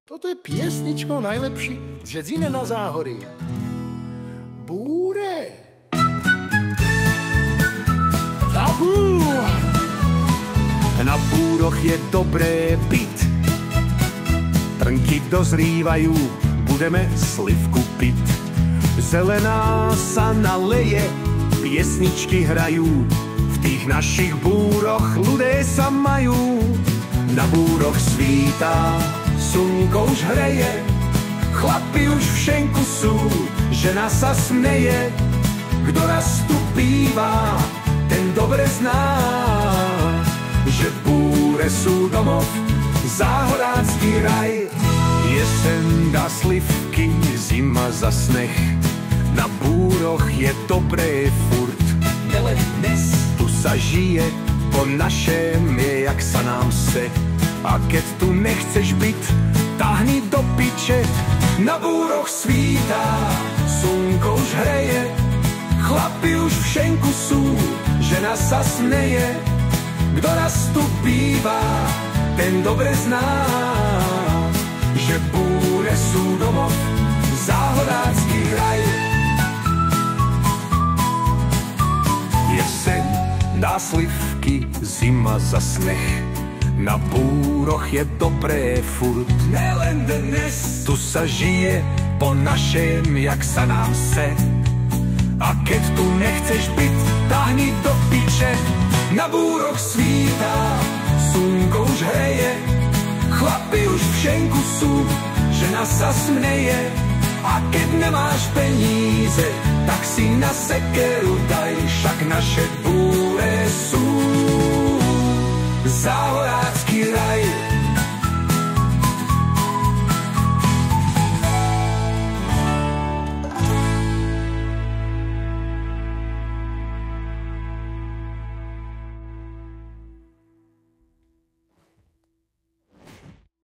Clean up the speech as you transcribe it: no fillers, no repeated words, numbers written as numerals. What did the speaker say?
Toto je piesničkou najlepší z Žedzine na Záhorí. Búre. Zabú. Na búroch je dobré byť. Trnky dozrývajú, budeme slivku piť. Zelená sa naleje, piesničky hrajú. V tých našich búroch ľudé sa majú. Na búroch svítá, slnko už hreje. Chlapi už v šenku sú, žena sa smeje. Kto raz tu býva, ten dobre zná, že búre sú domov, záhorácky raj. Jesen dá slivky, zima za sneh. Na búroch je dobré furt, ale dnes tu sa žije, po našem je, jak sa nám se. A keď tu nechceš byť, tahni do piče. Na búroch svítá, slnko už hreje. Chlapi už v šenku sú, žena sa smeje. Kto raz tu býva, ten dobre zná, že búre sú domov, záhorácky raj. Jeseň dá slivky, zima za sneh. Na búroch je dobré furt, nelen dnes. Tu sa žije po našem, jak sa nám se. A keď tu nechceš byť, tahni do piče. Na búroch svítá, slnko už hreje. Chlapi už v šenku sú, žena sa smeje. A keď nemáš peníze, tak si na sekeru daj, však naše búre sú záhorácky raj.